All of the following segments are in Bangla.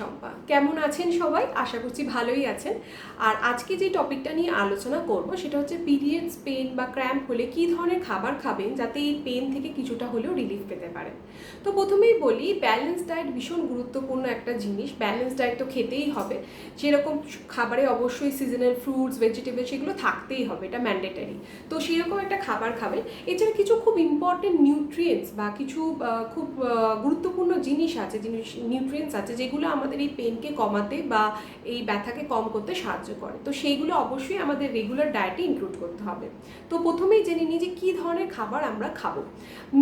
শম্পা। কেমন আছেন সবাই? আশা করছি ভালোই আছেন। আর আজকে যে টপিকটা নিয়ে আলোচনা করব সেটা হচ্ছে পিরিয়ডস পেন বা ক্র্যাম্প হলে কী ধরনের খাবার খাবেন যাতে এই পেন থেকে কিছুটা হলেও রিলিফ পেতে পারেন। তো প্রথমেই বলি, ব্যালেন্স ডায়েট ভীষণ গুরুত্বপূর্ণ একটা জিনিস। ব্যালেন্স ডায়েট তো খেতেই হবে, যেরকম খাবারে অবশ্যই সিজনাল ফ্রুটস ভেজিটেবল সেগুলো থাকতেই হবে, এটা ম্যান্ডেটারি। তো সেরকম একটা খাবার খাবেন। এছাড়া কিছু খুব ইম্পর্টেন্ট নিউট্রিয়েন্টস বা কিছু খুব গুরুত্বপূর্ণ জিনিস আছে, নিউট্রিয়েন্টস আছে যেগুলো আমাদের এই পেনকে কমাতে বা এই ব্যথাকে কম করতে সাহায্য করে। তো সেইগুলো অবশ্যই আমাদের রেগুলার ডায়েটে ইনক্লুড করতে হবে। তো প্রথমেই জেনে নিই যে কী ধরনের খাবার আমরা খাবো।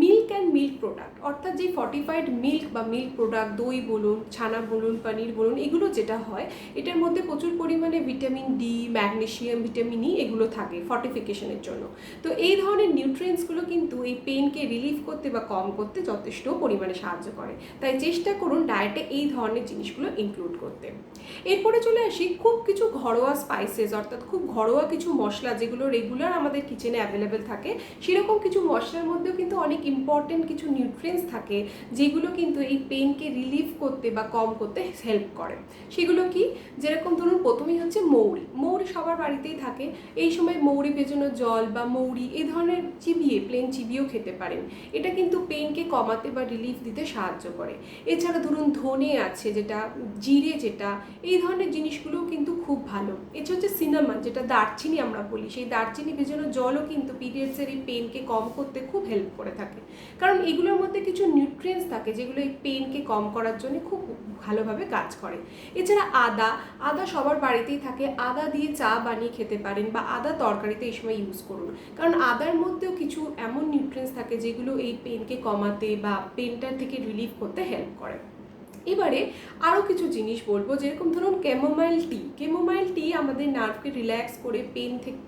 মিল্ক অ্যান্ড মিল্ক প্রোডাক্ট, অর্থাৎ যে ফর্টিফাইড মিল্ক বা মিল্ক প্রোডাক্ট, দই বলুন, ছানা বলুন, পনির বলুন, এগুলো যেটা হয় এটার মধ্যে প্রচুর পরিমাণে vitamin D, magnesium, vitamin E এগুলো থাকে ফর্টিফিকেশনের জন্য। তো এই ধরনের নিউট্রিয়েন্টসগুলো কিন্তু এই পেনকে রিলিফ করতে বা কম করতে যথেষ্ট পরিমাণে সাহায্য করে। তাই চেষ্টা করুন ডায়েটে এই ধরনের জিনিসগুলো ইনক্লুড করতে। এরপরে চলে আসি খুব কিছু ঘরোয়া স্পাইসেস, অর্থাৎ খুব ঘরোয়া কিছু মশলা যেগুলো রেগুলার আমাদের কিচেনে অ্যাভেলেবেল থাকে। সেরকম কিছু মশলার মধ্যেও কিন্তু অনেক ইম্পর্টেন্ট কিছু নিউট্রিয়েন্টস থাকে যেগুলো কিন্তু এই পেনকে রিলিফ করতে বা কম করতে হেল্প করে। সেগুলো কি? যেরকম ধরুন প্রথমেই হচ্ছে মৌরি। মৌরি সবার বাড়িতেই থাকে। এই সময় মৌরি ভেজানো জল বা মৌরি এই ধরনের চিবিয়ে, প্লেন চিবিয়েও খেতে পারেন। এটা কিন্তু পেনকে কমাতে বা রিলিফ দিতে সাহায্য করে। এছাড়া ধরুন ধনে আছে, যেটা জিরে, যেটা এই ধরনের জিনিসগুলোও কিন্তু খুব ভালো। এছাড়া হচ্ছে সিনামন, যেটা দারচিনি আমরা বলি, সেই দারচিনি ভেজানো জলও কিন্তু পিরিয়ডসের এই পেনকে কম করতে খুব হেল্প করে থাকে। কারণ এগুলোর মধ্যে কিছু নিউট্রিয়েন্টস থাকে যেগুলো এই পেনকে কম করার জন্য খুব ভালোভাবে কাজ করে। এছাড়া আদা সবার বাড়িতেই থাকে। আদা দিয়ে চা বানিয়ে খেতে পারেন বা আদা তরকারিতে এই সময় ইউজ করুন, কারণ আদার মধ্যেও কিছু এমন নিউট্রিয়েন্টস থাকে যেগুলো এই পেনকে কমাতে বা পেনটার থেকে রিলিফ করতে হেল্প করে। এবারে আরও কিছু জিনিস বলবো, যেরকম ধরুন ক্যামোমাইল টি। ক্যামোমাইল টি আমাদের নার্ভকে রিল্যাক্স করে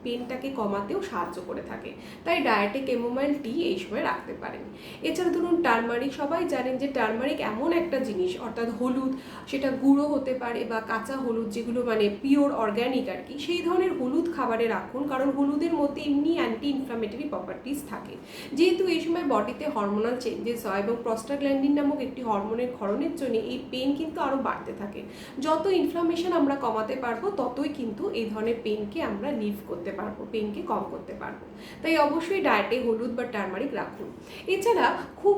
পেনটাকে কমাতেও সাহায্য করে থাকে। তাই ডায়েটে ক্যামোমাইল টি এই সময় রাখতে পারেন। এছাড়া ধরুন টারমারিক। সবাই জানেন যে টারমারিক এমন একটা জিনিস, অর্থাৎ হলুদ, সেটা গুঁড়ো হতে পারে বা কাঁচা হলুদ, যেগুলো মানে পিওর অর্গ্যানিক আর কি, সেই ধরনের হলুদ খাবারে রাখুন, কারণ হলুদের মধ্যে এমনি অ্যান্টি ইনফ্লামেটরি প্রপার্টিস থাকে। যেহেতু এই সময় বডিতে হরমোনাল চেঞ্জেস হয় এবং প্রস্টাগ্ল্যান্ডিন নামক একটি হরমোনের ক্ষরণের জন্য এই পেন কিন্তু আরও বাড়তে থাকে। যত ইনফ্লামেশন আমরা কমাতে পারবো ততই কিন্তু এই ধরনের পেনকে আমরা লিভ করতে পারবো, পেনকে কম করতে পারবো। তাই অবশ্যই ডায়েটে হলুদ বা টারমারিক রাখুন। এছাড়া খুব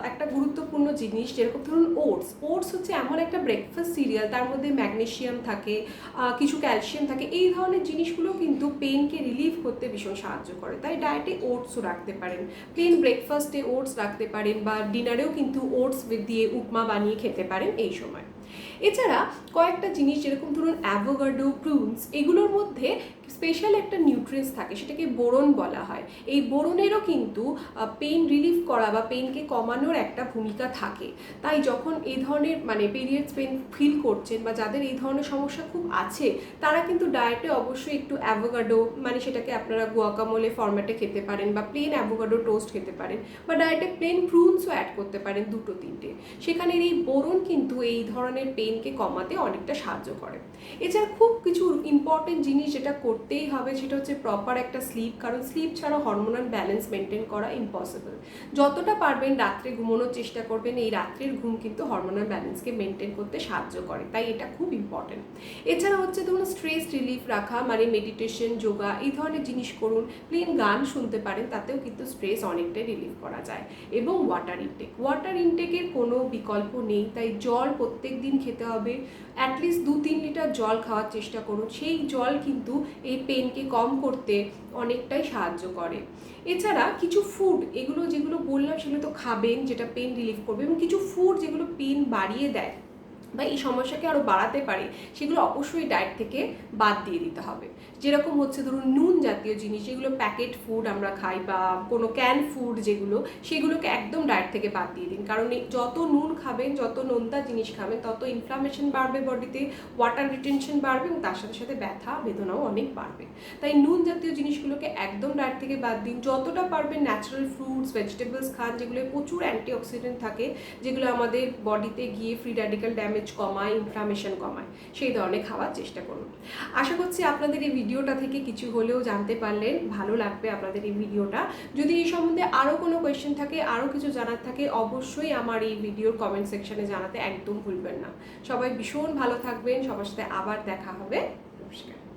একটা গুরুত্বপূর্ণ জিনিস, যেরকম ধরুন ওটস। ওটস হচ্ছে এমন একটা ব্রেকফাস্ট সিরিয়াল, তার মধ্যে ম্যাগনেশিয়াম থাকে, কিছু ক্যালসিয়াম থাকে। এই ধরনের জিনিসগুলো কিন্তু পেনকে রিলিভ করতে ভীষণ সাহায্য করে। তাই ডায়েটে ওটসও রাখতে পারেন, প্লেন ব্রেকফাস্টে ওটস রাখতে পারেন বা ডিনারেও কিন্তু ওটস দিয়ে উপমা বানিয়ে খেতে পারেন এই সময়। এছাড়া কয়েকটা জিনিস, যেরকম ধরুন অ্যাভোকাডো, প্রুনস, এগুলোর মধ্যে স্পেশাল একটা নিউট্রিয়েন্টস থাকে, সেটাকে বোরন বলা হয়। এই বোরনেরও কিন্তু পেন রিলিফ করা বা পেনকে কমানোর একটা ভূমিকা থাকে। তাই যখন এই ধরনের মানে পিরিয়ডস পেন ফিল করছেন বা যাদের এই ধরনের সমস্যা খুব আছে, তারা কিন্তু ডায়েটে অবশ্যই একটু অ্যাভোকাডো, মানে সেটাকে আপনারা গুয়াকামোলে ফরম্যাটে খেতে পারেন বা প্লেন অ্যাভোকাডো টোস্ট খেতে পারেন বা ডায়েটে প্লেন প্রুনসও অ্যাড করতে পারেন, 2-3টে। সেখানে এই বোরন কিন্তু এই ধরনের পেনকে কমাতে অনেকটা সাহায্য করে। এছাড়া খুব কিছু ইম্পর্টেন্ট জিনিস যেটা করতেই হবে সেটা হচ্ছে প্রপার একটা স্লিপ, কারণ স্লিপ ছাড়া হরমোনাল ব্যালেন্স মেনটেন করা ইম্পসিবল। যতটা পারবেন রাত্রে ঘুমানোর চেষ্টা করবেন। এই রাত্রের ঘুম কিন্তু হরমোনাল ব্যালেন্সকে মেনটেন করতে সাহায্য করে, তাই এটা খুব ইম্পর্টেন্ট। এছাড়া হচ্ছে ধরুন স্ট্রেস রিলিফ রাখা, মানে মেডিটেশন, যোগা, এই ধরনের জিনিস করুন। প্লেন গান শুনতে পারেন, তাতেও কিন্তু স্ট্রেস অনেকটাই রিলিফ করা যায়। এবং ওয়াটার ইনটেকের কোনো বিকল্প নেই, তাই জল প্রত্যেক দিন খেতে হবে। অ্যাটলিস্ট 2-3 লিটার জল খাওয়ার চেষ্টা করুন। সেই জল কিন্তু এই পেনকে কম করতে অনেকটাই সাহায্য করে। এছাড়া কিছু ফুড, এগুলো যেগুলো বললাম সেগুলো তো খাবেন, যেটা পেন রিলিফ করবে, এবং কিছু ফুড যেগুলো পেন বাড়িয়ে দেয় বা এই সমস্যাকে আরও বাড়াতে পারে, সেগুলো অবশ্যই ডায়েট থেকে বাদ দিয়ে দিতে হবে। যেরকম হচ্ছে ধরুন নুন জাতীয় জিনিস, যেগুলো প্যাকেট ফুড আমরা খাই বা কোনো ক্যান ফুড যেগুলো, সেগুলোকে একদম ডায়েট থেকে বাদ দিয়ে দিন। কারণ যত নুন খাবেন, যত নোনতা জিনিস খাবেন, তত ইনফ্লামেশন বাড়বে বডিতে, ওয়াটার রিটেনশন বাড়বে এবং তার সাথে সাথে ব্যথা বেদনাও অনেক বাড়বে। তাই নুন জাতীয় জিনিসগুলোকে একদম ডায়েট থেকে বাদ দিন। যতটা পারবেন ন্যাচারাল ফ্রুটস, ভেজিটেবলস খান, যেগুলো প্রচুর অ্যান্টিঅক্সিডেন্ট থাকে, যেগুলো আমাদের বডিতে গিয়ে ফ্রি র্যাডিক্যাল ড্যামেজ ব্লকেজ কমায়, ইনফ্লামেশন কমায়, সেই ধরনের খাওয়ার চেষ্টা করুন। আশা করছি আপনাদের এই ভিডিওটা থেকে কিছু হলেও জানতে পারলেন, ভালো লাগবে আপনাদের এই ভিডিওটা। যদি এই সম্বন্ধে আরও কোনো কোয়েশ্চেন থাকে, আরও কিছু জানার থাকে, অবশ্যই আমার এই ভিডিওর কমেন্ট সেকশনে জানাতে একদম ভুলবেন না। সবাই ভীষণ ভালো থাকবেন, সবার সাথে আবার দেখা হবে। নমস্কার।